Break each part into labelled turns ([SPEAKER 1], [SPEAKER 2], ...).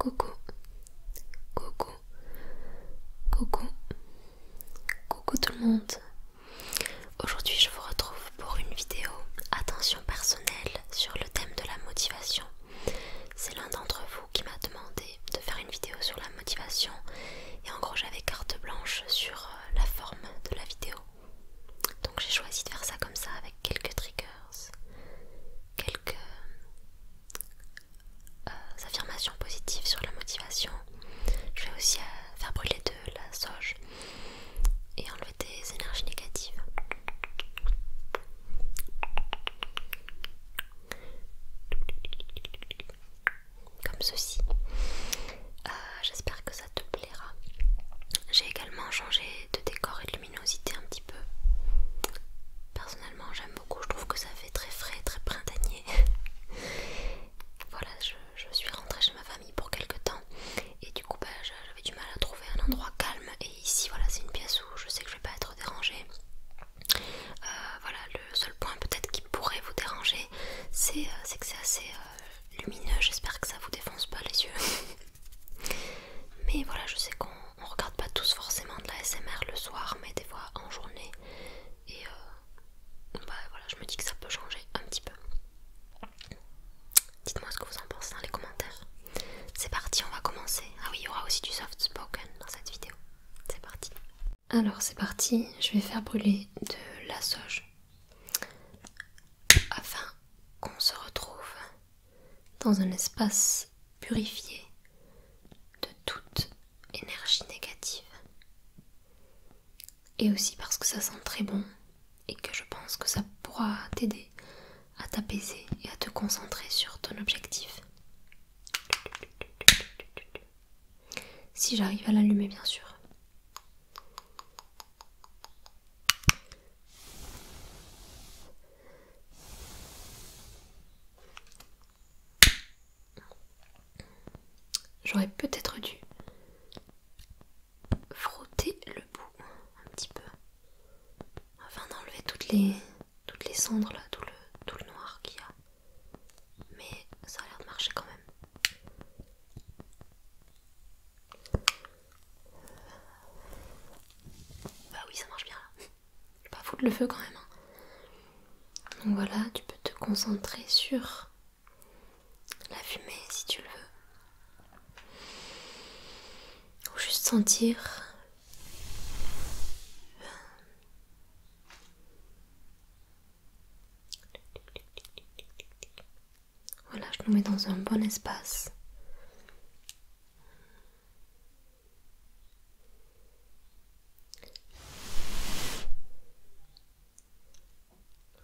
[SPEAKER 1] Coucou, coucou, coucou, coucou tout le monde. Aujourd'hui je vous retrouve pour une vidéo attention personnelle sur le thème de la motivation. C'est l'un d'entre vous qui m'a demandé de faire une vidéo sur la motivation et en gros j'avais carte blanche sur la forme de la vidéo. Donc j'ai choisi de faire ça comme ça avec quelques triggers, quelques affirmations positives sur la motivation. Je vais aussi faire brûler de la sauge et enlever des énergies négatives. Comme ceci. J'espère que ça te plaira. J'ai également changé de décor et de luminosité un petit peu. Personnellement j'aime beaucoup, je trouve que ça fait très frais, très printanier. Voilà, je suis rentrée chez ma famille pour quelques temps et du coup j'avais du mal à trouver un endroit calme, et ici voilà, c'est une pièce où je sais que je vais pas être dérangée. Voilà, le seul point peut-être qui pourrait vous déranger, c'est que c'est assez lumineux. J'espère que ça vous défonce pas les yeux. Mais voilà, je sais qu'on regarde pas tous forcément de la ASMR le soir, mais des fois en journée, et voilà, je me dis que ça peut changer un petit peu. Dites-moi ce que vous en pensez dans les commentaires. C'est parti, on va commencer. Ah oui, il y aura aussi du soft spoken dans cette vidéo. C'est parti. Alors c'est parti, je vais faire brûler de la sauge afin qu'on se retrouve dans un espace purifié de toute énergie négative. Et aussi parce que ça sent très bon et que je pense que ça pourra t'aider à t'apaiser et à te concentrer sur ton objectif. Si j'arrive à l'allumer, bien sûr. J'aurais peut-être dû frotter le bout un petit peu afin d'enlever toutes les cendres là, tout le noir qu'il y a. Mais ça a l'air de marcher quand même. Bah oui, ça marche bien là. Je vais pas foutre le feu quand même. Donc voilà, tu peux te concentrer sur la fumée si tu le veux. Ou juste sentir. Voilà, je nous mets dans un bon espace.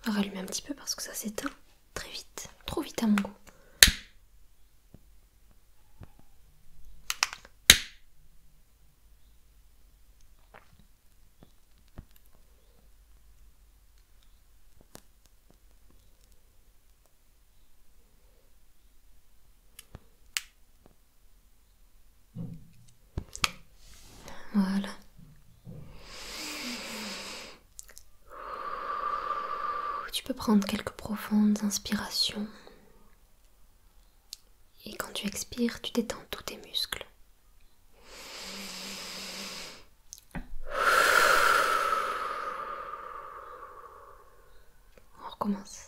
[SPEAKER 1] On va rallumer un petit peu parce que ça s'éteint très vite, trop vite à mon goût. Voilà. Tu peux prendre quelques profondes inspirations. Et quand tu expires, tu détends tous tes muscles. On recommence.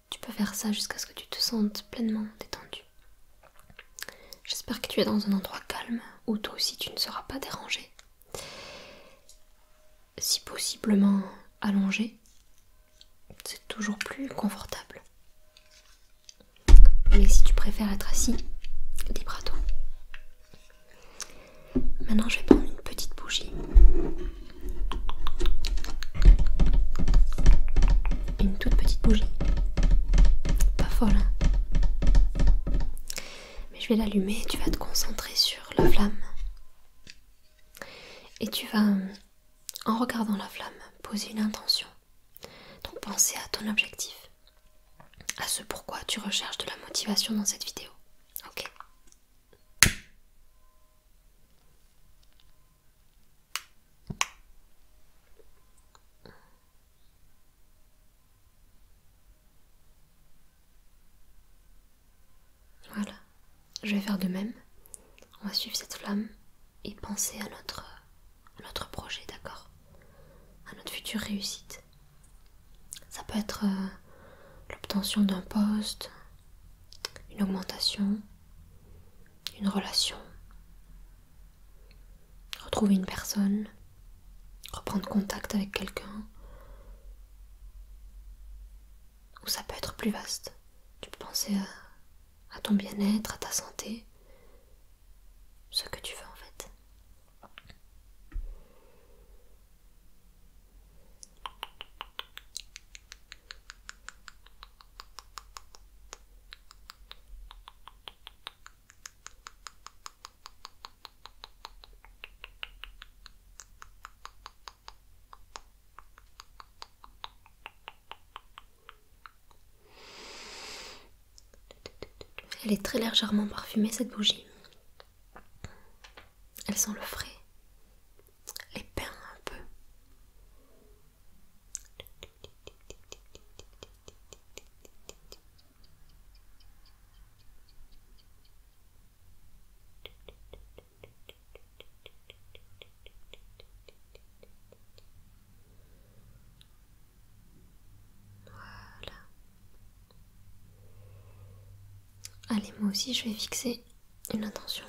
[SPEAKER 1] Tu peux faire ça jusqu'à ce que tu te sentes pleinement détendu. J'espère que tu es dans un endroit calme où toi aussi tu ne seras pas dérangé. Si possiblement allongé, c'est toujours plus confortable. Mais si tu préfères être assis, libre à toi. Maintenant je vais prendre une petite bougie. Une toute petite bougie. Pas folle, hein. Mais je vais l'allumer et tu vas te concentrer sur la flamme. Et tu vas, en regardant la flamme, poser une intention. Donc pensez à ton objectif, à ce pourquoi tu recherches de la motivation dans cette vidéo. Ok. Voilà. Je vais faire de même. On va suivre cette flamme et penser à notre projet, d'accord? À notre future réussite. Ça peut être l'obtention d'un poste, une augmentation, une relation, retrouver une personne, reprendre contact avec quelqu'un. Ou ça peut être plus vaste. Tu peux penser à ton bien-être, à ta santé, ce que tu veux en fait. Elle est très légèrement parfumée cette bougie. Elle sent le frais, les pins un peu. Voilà. Allez, moi aussi je vais fixer une intention.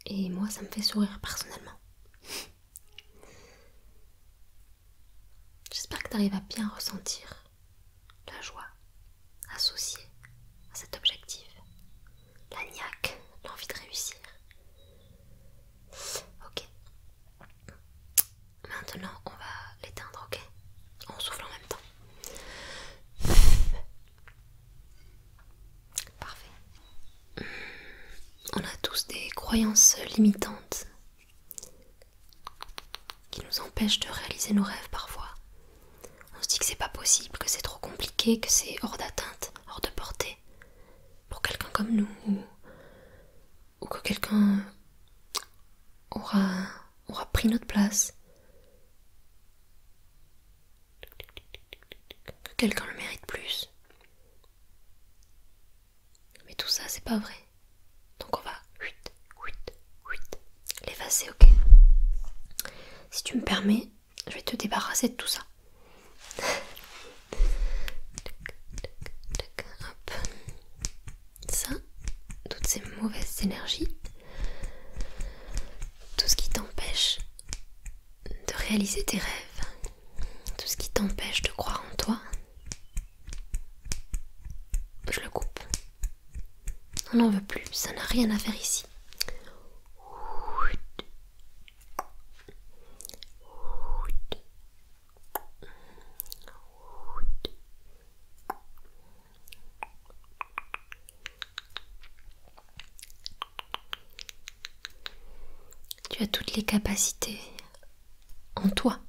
[SPEAKER 1] Et moi ça me fait sourire personnellement. J'espère que tu arrives à bien ressentir la joie associée à cet objectif. La niaque, l'envie de réussir. Ok. Maintenant on va l'éteindre, ok? On souffle en même temps. Parfait. On a tous des croyances limitantes qui nous empêchent de réaliser nos rêves parfois. On se dit que c'est pas possible, que c'est trop compliqué, que c'est hors d'atteinte, hors de portée pour quelqu'un comme nous, ou que quelqu'un aura pris notre place, que quelqu'un le mérite plus. Mais tout ça c'est pas vrai. Donc on va l'effacer, ok? Si tu me permets, je vais te débarrasser de tout ça. Hop. Ça, toutes ces mauvaises énergies, tout ce qui t'empêche de réaliser tes rêves, tout ce qui t'empêche de croire en toi, je le coupe. On n'en veut plus, ça n'a rien à faire ici. Tu as toutes les capacités en toi.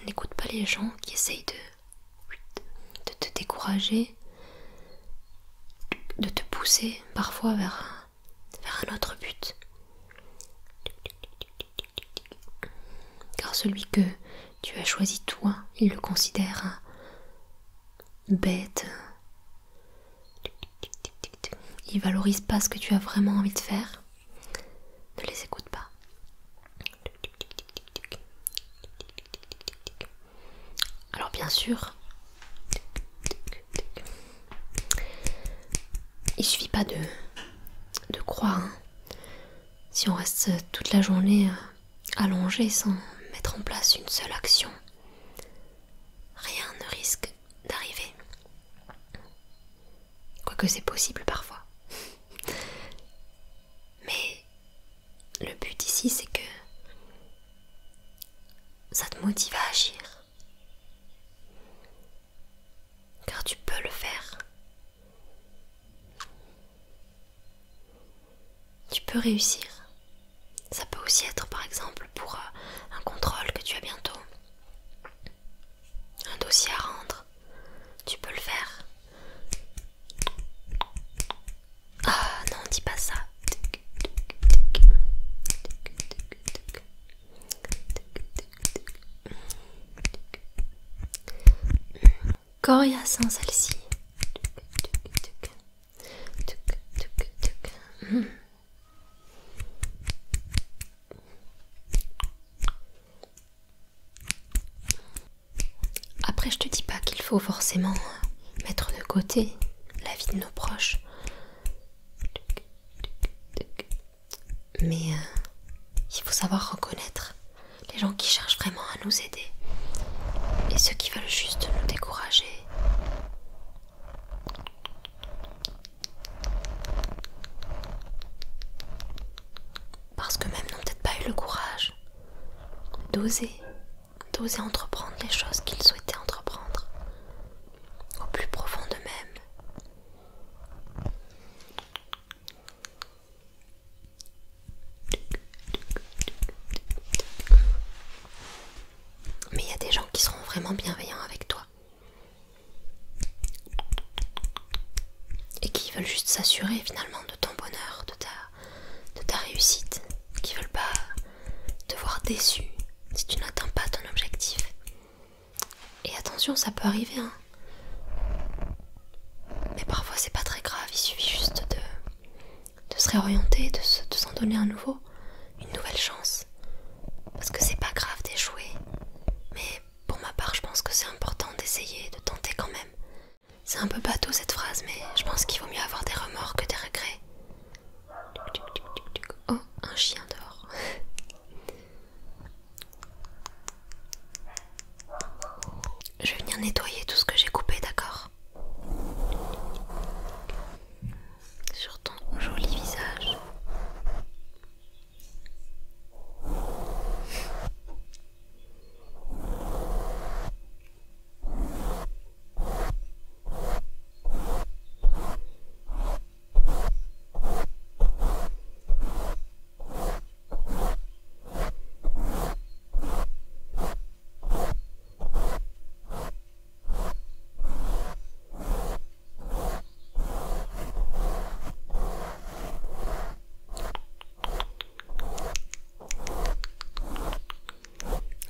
[SPEAKER 1] N'écoute pas les gens qui essayent de te décourager, de te pousser parfois vers un autre but. Car celui que tu as choisi toi, il le considère bête. Il valorise pas ce que tu as vraiment envie de faire. Ne les écoute pas. Alors bien sûr, il suffit pas de croire. Hein. Si on reste toute la journée allongé sans mettre en place une seule action, rien ne risque d'arriver. Quoi quoique c'est possible parfois. Mais le but ici, c'est que ça te motive à agir. Car tu peux le faire. Tu peux réussir. Ça peut aussi être par exemple pour un contrôle que tu as bientôt. Un dossier à rendre. Tu peux le faire. Ah non, dis pas ça. Coriace, hein, celle-ci. Après, je te dis pas qu'il faut forcément mettre de côté la vie de nos proches. Mais il faut savoir reconnaître les gens qui cherchent vraiment à nous aider et ceux qui veulent juste nous décourager. Parce que même n'ont peut-être pas eu le courage d'oser entreprendre les choses qu'ils souhaitaient entreprendre au plus profond d'eux-mêmes. Mais il y a des gens qui seront vraiment bienveillants avec toi et qui veulent juste s'assurer finalement de ton bonheur, de ta réussite, qui veulent pas te voir déçu si tu n'atteins pas ton objectif. Et attention, ça peut arriver, hein. Mais parfois c'est pas très grave, il suffit juste de se réorienter, de s'en donner un nouveau, une nouvelle chance. Parce que c'est pas grave d'échouer. Mais pour ma part, je pense que c'est important d'essayer, de tenter quand même. C'est un peu bateau cette phrase, mais je pense qu'il vaut mieux avoir des remords que des regrets. Oh, un chien dehors. Je vais venir nettoyer tout ce que j'ai coupé, d'accord? Sur ton joli visage.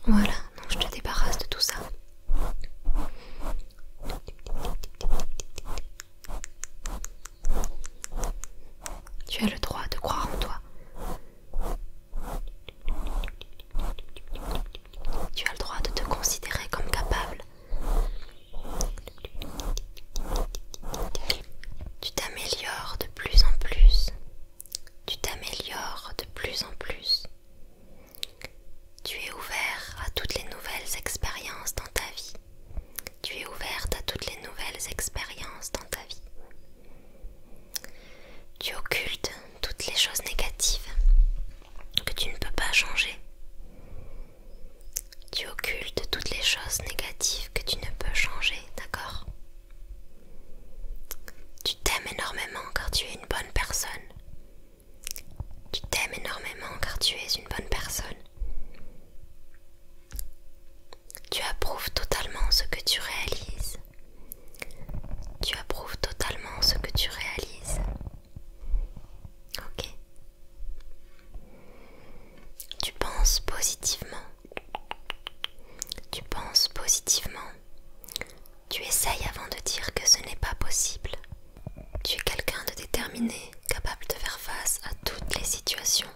[SPEAKER 1] Voilà, donc je te débarrasse de tout ça. Tu as le droit de croire en toi. Tu as le droit de te considérer comme capable. Tu t'améliores de plus en plus. Tu t'améliores de plus en plus. Tu es ouvert à toutes les nouvelles expériences dans ta vie. Tu es ouverte à toutes les nouvelles expériences dans ta vie. Tu occultes toutes les choses négatives que tu ne peux pas changer. Tu occultes toutes les choses négatives que tu ne peux changer, d'accord? Tu t'aimes énormément car tu es une bonne personne. Tu t'aimes énormément car tu es une bonne personne. Tu approuves totalement ce que tu réalises. Tu approuves totalement ce que tu réalises. Ok. Tu penses positivement. Tu penses positivement. Tu essayes avant de dire que ce n'est pas possible. Tu es quelqu'un de déterminé, capable de faire face à toutes les situations.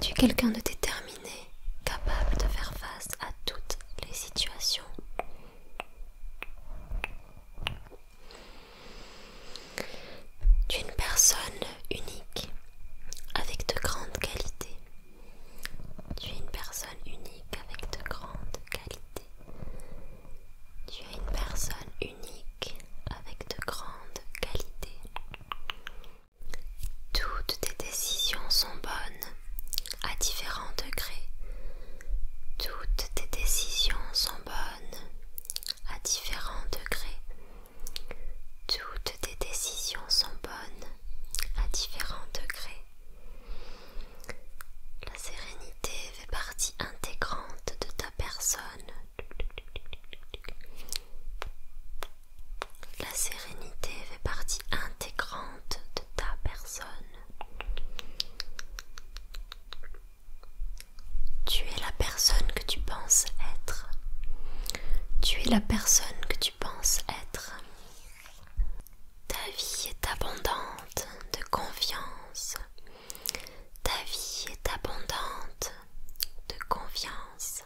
[SPEAKER 1] Tu es quelqu'un de déterminé, capable de faire face à toutes les situations. Tu es une personne unique, avec de grandes qualités. Tu es une personne unique avec de grandes qualités. Tu es une personne unique avec de grandes es la personne que tu penses être. Ta vie est abondante de confiance. Ta vie est abondante de confiance.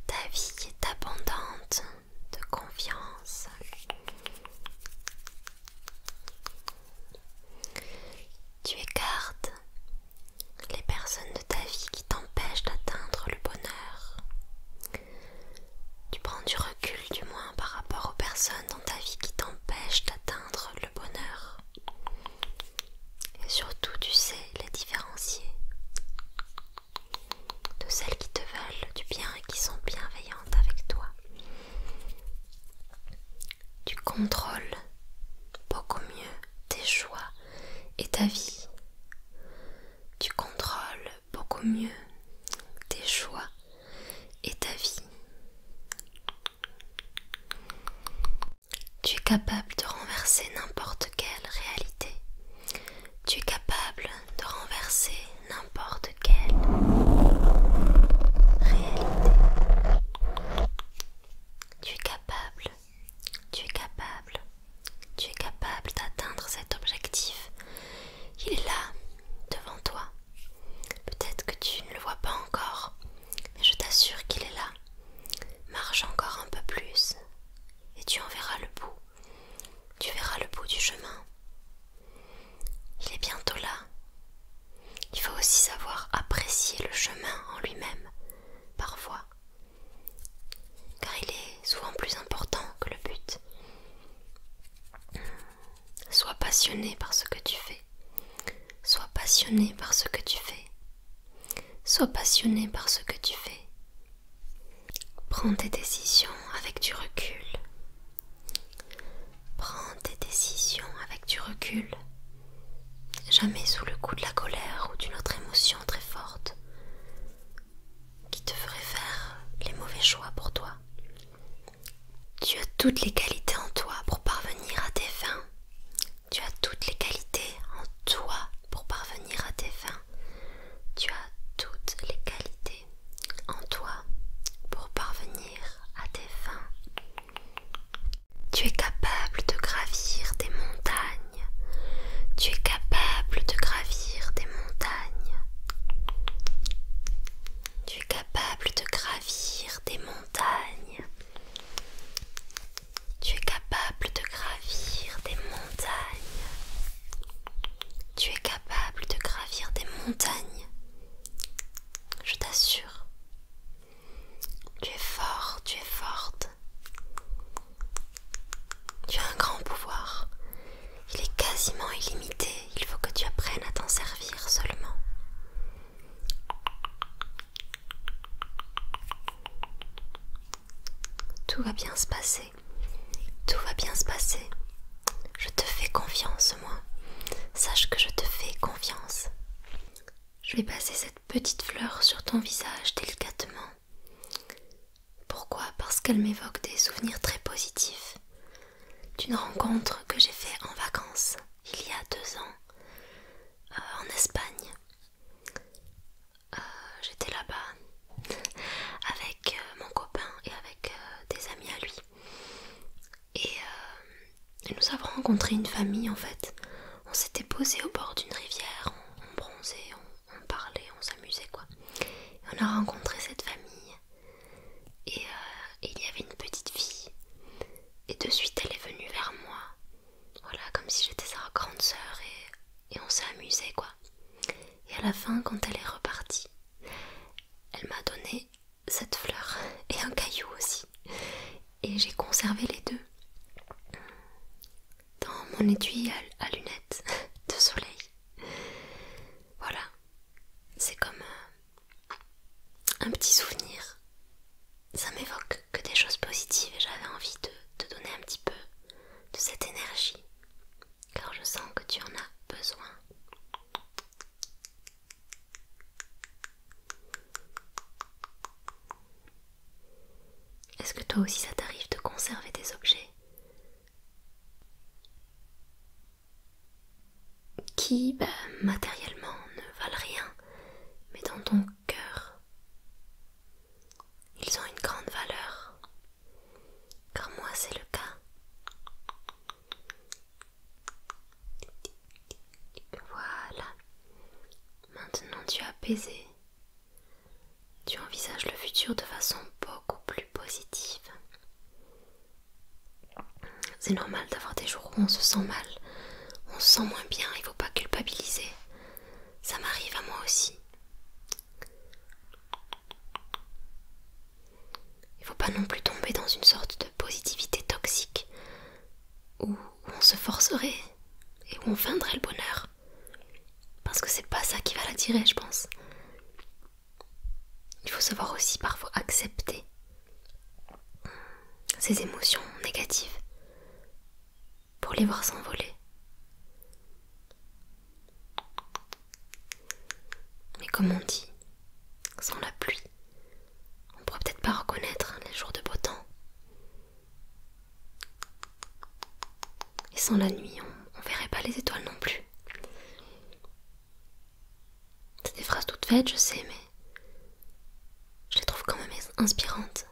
[SPEAKER 1] Ta vie est abondante de confiance. Tu écartes les personnes de ta vie qui t'empêchent d'atteindre le bonheur. Tu prends du recul du moins par rapport aux personnes dans ta vie qui t'empêchent d'atteindre le bonheur. Et surtout, tu sais les différencier de celles qui te veulent du bien et qui sont bienveillantes avec toi. Tu contrôles beaucoup mieux tes choix et ta vie. Tu contrôles beaucoup mieux tes choix et ta vie. Tu es capable de renverser n'importe quelle réalité. Tu es capable de renverser n'importe quelle réalité. Tu es capable, tu es capable, tu es capable d'atteindre cet objectif. Il est là, devant toi. Peut-être que tu ne le vois pas encore, mais je t'assure qu'il est là. Marche encore un peu plus et tu en verras le bout. Tu verras le bout du chemin. Il est bientôt là. Il faut aussi savoir apprécier le chemin en lui-même, parfois, car il est souvent plus important que le but. Sois passionné par ce que tu fais. Sois passionné par ce que tu fais. Sois passionné par ce que tu fais. Prends tes décisions avec du recul. Prends tes décisions avec du recul. Jamais sous le coup de la colère ou d'une autre émotion très forte qui te ferait faire les mauvais choix pour toi. Tu as toutes les qualités en toi pour parvenir à tes fins. Tu as toutes les qualités en toi pour parvenir à tes fins. Tu as toutes les qualités en toi pour parvenir à tes fins. Tu es capable de gravir des montagnes. Tu es capable de gravir des montagnes. Tu es capable de gravir des montagnes. Tu es capable de gravir des montagnes. Tu es capable de gravir des montagnes. Je t'assure. Tu es fort, tu es forte. Tu as un grand pouvoir. Il est quasiment illimité. Il faut que tu apprennes à t'en servir seulement. Tout va bien se passer. Tout va bien se passer. Je te fais confiance, moi. Sache que je te fais confiance. Je vais passer cette petite fleur sur ton visage délicatement. Pourquoi? Parce qu'elle m'évoque des souvenirs très positifs d'une rencontre que j'ai faite en vacances il y a 2 ans en Espagne. J'étais là-bas avec mon copain et avec des amis à lui. Et nous avons rencontré une famille en fait. On s'était posé au bord d'une rivière, on bronzait, on parlait, on s'amusait quoi. Et on a rencontré cette famille et il y avait une petite fille. Et de suite elle est venue vers moi. Voilà, comme si j'étais sa grande sœur et on s'est amusé quoi. Et à la fin, quand elle est repartie, elle m'a donné cette fleur et un caillou aussi. Et j'ai conservé les deux dans mon étui à lunettes de soleil. Voilà, c'est comme un petit souvenir. Ça m'évoque que des choses positives et j'avais envie de te donner un petit peu de cette énergie, car je sens que tu en as besoin. Est-ce que toi aussi ça t'arrive de conserver des objets qui, matériellement, ne valent rien, mais dans ton cœur, ils ont une grande valeur. apaisé. Tu envisages le futur de façon beaucoup plus positive. C'est normal d'avoir des jours où on se sent mal, on se sent moins bien, il ne faut pas culpabiliser. Ça m'arrive à moi aussi. Il ne faut pas non plus tomber dans une sorte de positivité toxique où on se forcerait et où on feindrait le bonheur. Parce que c'est pas ça qui va l'attirer, je pense. Il faut savoir aussi parfois accepter ces émotions négatives pour les voir s'envoler. Mais comme on dit, sans la pluie, on pourrait peut-être pas reconnaître les jours de beau temps. Et sans la nuit, on verrait pas les étoiles non plus. C'est des phrases toutes faites, je sais, mais je les trouve quand même inspirantes.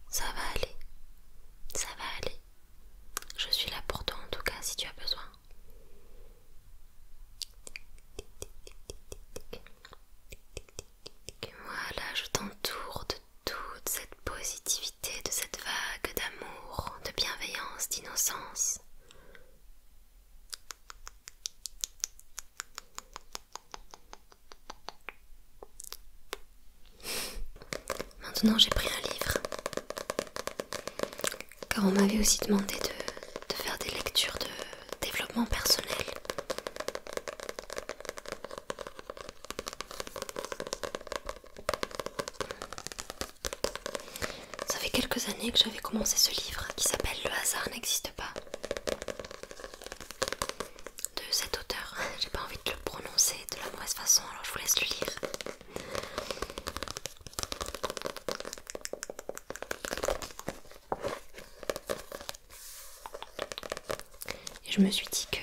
[SPEAKER 1] Ça va aller, ça va aller. Je suis là pour toi en tout cas si tu as besoin. Voilà, je t'entoure de toute cette positivité, de cette vague d'amour, de bienveillance, d'innocence. Maintenant j'ai pris un livre, car on m'avait aussi demandé de faire des lectures de développement personnel. Ça fait quelques années que j'avais commencé ce livre qui s'appelle Le hasard n'existe pas, de cet auteur. J'ai pas envie de le prononcer de la mauvaise façon, alors je vous laisse le lire. Et je me suis dit que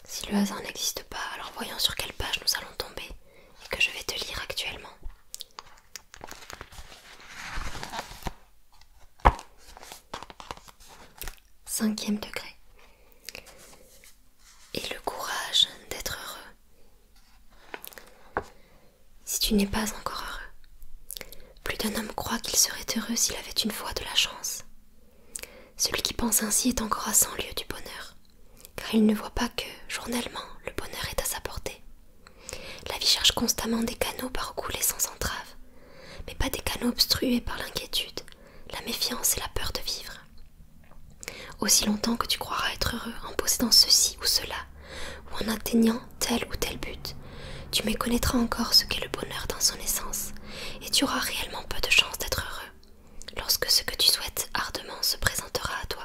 [SPEAKER 1] si le hasard n'existe pas, alors voyons sur quelle page nous allons tomber et que je vais te lire actuellement. Cinquième degré. Et le courage d'être heureux. Si tu n'es pas encore heureux, plus d'un homme croit qu'il serait heureux s'il avait une fois de la chance. Celui qui pense ainsi est encore à 100 lieues du bonheur, car il ne voit pas que, journellement, le bonheur est à sa portée. La vie cherche constamment des canaux par couler sans entrave, mais pas des canaux obstrués par l'inquiétude, la méfiance et la peur de vivre. Aussi longtemps que tu croiras être heureux en possédant ceci ou cela, ou en atteignant tel ou tel but, tu méconnaîtras encore ce qu'est le bonheur dans son essence, et tu auras réellement peu de chance d'être heureux lorsque ce que tu souhaites ardemment se présentera à toi.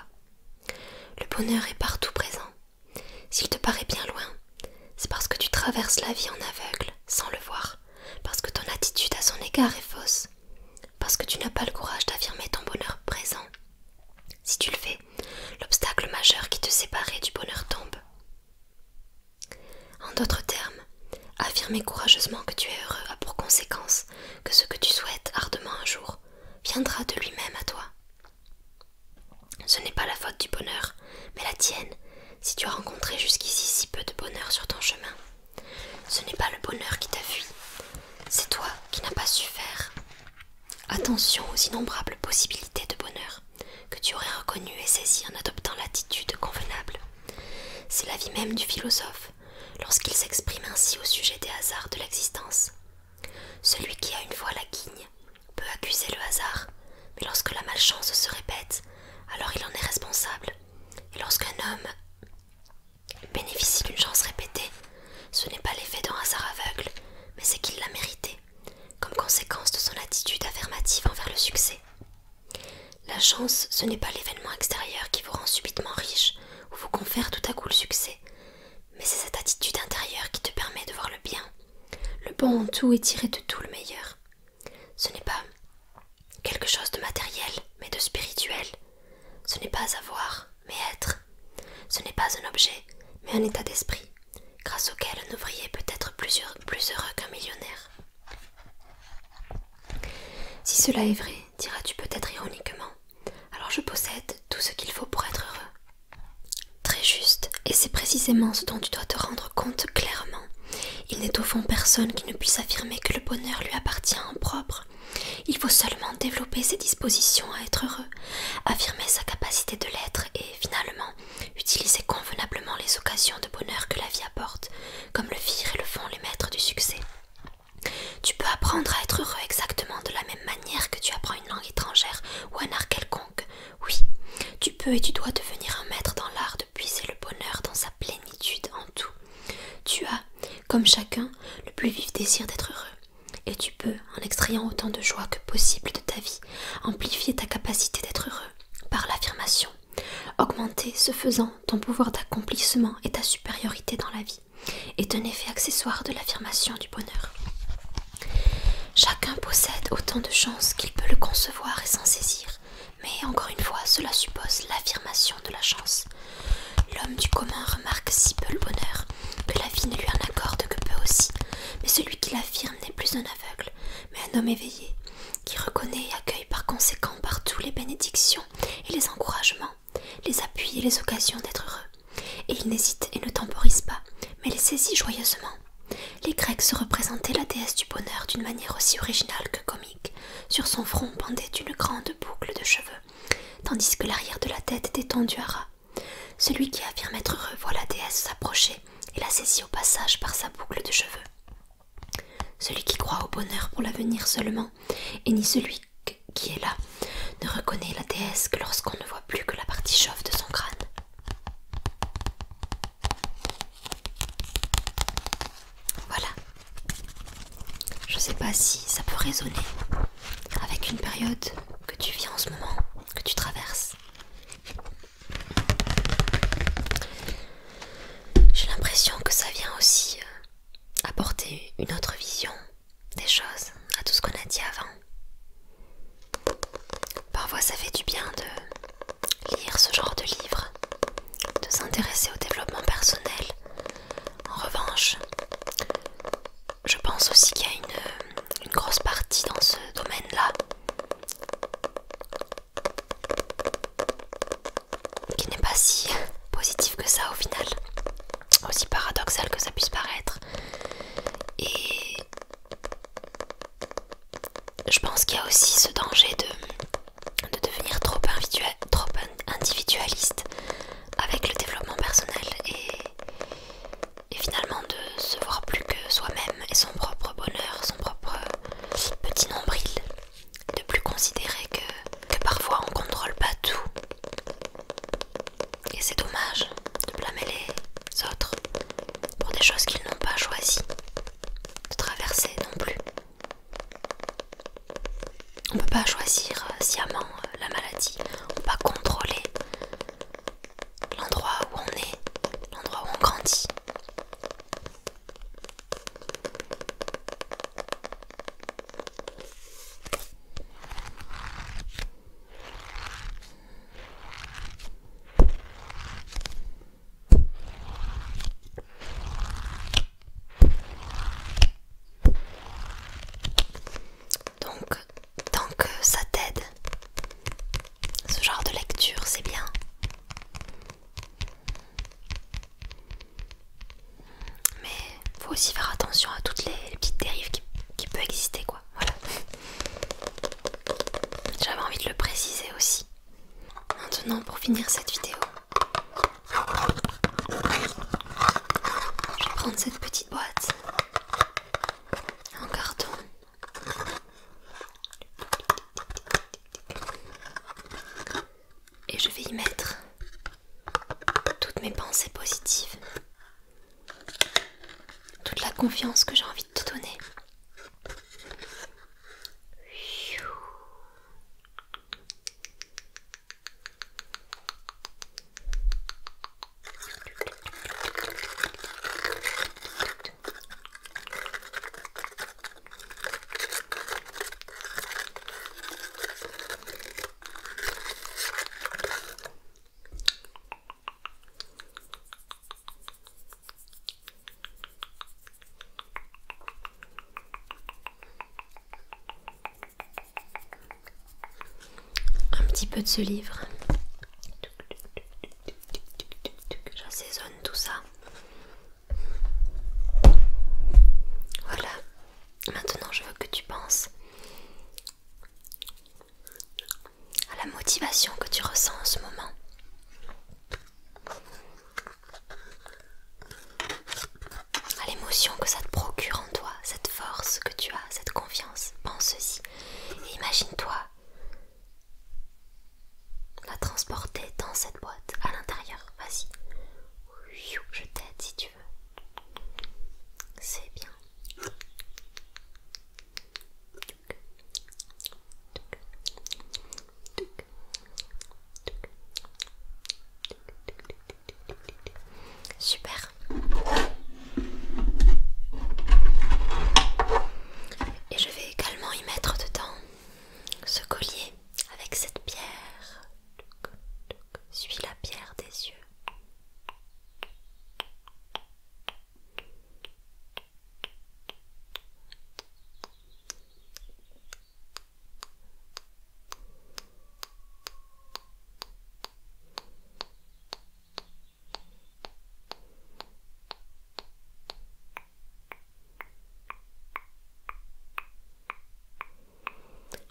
[SPEAKER 1] Le bonheur est partout présent. S'il te paraît bien loin, c'est parce que tu traverses la vie en aveugle, sans le voir, parce que ton attitude à son égard est fausse, parce que tu n'as pas le courage d'affirmer ton bonheur présent. Si tu le fais, l'obstacle majeur qui te séparait du bonheur tombe. En d'autres termes, affirmer courageusement que tu es heureux a pour conséquence que ce que tu souhaites ardemment un jour viendra de lui-même à toi. Ce n'est pas la faute du bonheur, mais la tienne, si tu as rencontré jusqu'ici si peu de bonheur sur ton chemin. Ce n'est pas le bonheur qui t'a fui, c'est toi qui n'as pas su faire. Attention aux innombrables possibilités de bonheur que tu aurais reconnues et saisies en adoptant l'attitude convenable. C'est la vie même du philosophe, lorsqu'il s'exprime ainsi au sujet des hasards de l'existence. Celui qui a une fois la guigne peut accuser le hasard, mais lorsque la malchance se répète, alors il en est responsable. Et lorsqu'un homme bénéficie d'une chance répétée, ce n'est pas l'effet d'un hasard aveugle, mais c'est qu'il l'a mérité, comme conséquence de son attitude affirmative envers le succès. La chance, ce n'est pas l'événement extérieur qui vous rend subitement riche ou vous confère tout à coup le succès, mais c'est cette attitude intérieure qui te permet de voir le bien, le bon en tout et tirer de tout le meilleur. Ce n'est pas quelque chose de matériel, mais de spirituel. Ce n'est pas avoir, mais être. Ce n'est pas un objet, mais un état d'esprit, grâce auquel un ouvrier peut être plus heureux qu'un millionnaire. Si cela est vrai, diras-tu peut-être ironiquement, alors je possède tout ce qu'il faut pour être heureux. Très juste Et c'est précisément ce dont tu dois te rendre compte clairement. Il n'est au fond personne qui ne puisse affirmer que le bonheur lui appartient en propre. Il faut seulement développer ses dispositions à être heureux, affirmer sa capacité de l'être et finalement utiliser convenablement les occasions de bonheur que la vie apporte, comme le firent et le font les maîtres du succès. Tu peux apprendre à être heureux exactement de la même manière que tu apprends une langue étrangère ou un art quelconque. Oui, tu peux et tu dois devenir un maître dans l'art de puiser le bonheur dans sa plénitude en tout. Tu as, comme chacun, le plus vif désir d'être heureux. Et tu peux, en extrayant autant de joie que possible de ta vie, amplifier ta capacité d'être heureux par l'affirmation, augmenter, ce faisant, ton pouvoir d'accomplissement et ta supériorité dans la vie, est un effet accessoire de l'affirmation du bonheur. Chacun possède autant de chances qu'il peut le concevoir et s'en saisir, mais encore une fois, cela suppose l'affirmation de la chance. L'homme du commun remarque si peu le bonheur, que la vie ne lui en accorde que peu aussi, mais celui qui l'affirme n'est plus un aveugle, mais un homme éveillé, qui reconnaît et accueille par conséquent partout les bénédictions et les encouragements, les appuis et les occasions d'être heureux, et il n'hésite et ne temporise pas, mais les saisit joyeusement. Les Grecs se représentaient la déesse du bonheur d'une manière aussi originale que comique. Sur son front pendait une grande boucle de cheveux, tandis que l'arrière de la tête était tendu à ras. Celui qui affirme être heureux voit la déesse s'approcher et la saisit au passage par sa boucle de cheveux. Celui qui croit au bonheur pour l'avenir seulement, et ni celui qui est là, ne reconnaît la déesse que lorsqu'on ne voit plus que la partie chauve de son crâne. Voilà. Je sais pas si ça peut résonner avec une période que tu vis en ce moment, que tu traverses. J'ai l'impression que ça vient aussi apporter une autre vision des choses à tout ce qu'on a dit avant. Parfois ça fait du bien de lire ce genre de livre, de s'intéresser au développement personnel. En revanche, je pense aussi qu'il y a une grosse partie dans ce domaine-là qui n'est pas si positive que ça au final, aussi paradoxal que ça puisse paraître. Et je pense qu'il y a aussi ce danger de devenir trop individualiste avec le développement personnel et finalement de se voir plus que soi-même et son propre bonheur, son propre petit nombril, de plus considérer que parfois on contrôle pas tout. Et c'est dommage de blâmer les autres pour des choses qu'ils n'ont pas choisi de traverser non plus. On peut pas choisir sciemment la maladie, on peut pas contrôler l'endroit où on est, l'endroit où on grandit. Donc, tant que ça t'aide, ce genre de lecture, c'est bien. Mais faut aussi faire attention à toutes les petites dérives qui peuvent exister, quoi. Voilà. J'avais envie de le préciser aussi. Maintenant, pour finir cette vidéo, je vais prendre cette petite boîte en carton. Et je vais y mettre toutes mes pensées positives, toute la confiance que j'ai envie de te donner. Un petit peu de ce livre. J'assaisonne motivation que tu ressens en ce moment. À l'émotion que ça te procure en toi, cette force que tu as, cette confiance. Pense-y et imagine-toi la transporter dans cette boîte à l'intérieur. Vas-y, je t'aide si tu veux. C'est bien. Super. Et je vais également y mettre dedans ce collier avec cette pierre. Suis la pierre des yeux.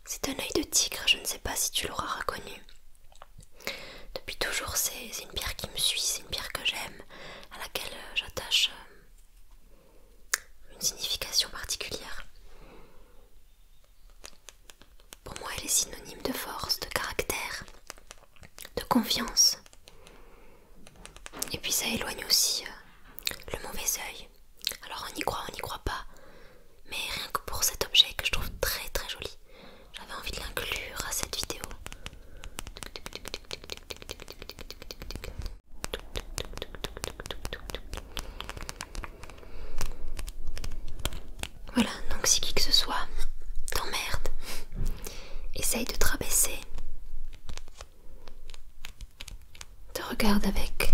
[SPEAKER 1] C'est un œil de tigre, je ne sais pas si tu l'auras reconnu. Depuis toujours, c'est une pierre qui me suit, c'est une pierre que j'aime, à laquelle j'attache une signification particulière. Pour moi, elle est synonyme de force, de caractère, de confiance. Et puis ça éloigne aussi le mauvais œil. Alors on y croit pas, mais rien que pour cet objet que je trouve très très joli, j'avais envie de l'inclure à cette vidéo. Voilà, donc si qui que ce soit t'emmerde, essaye de te rabaisser, te regarde avec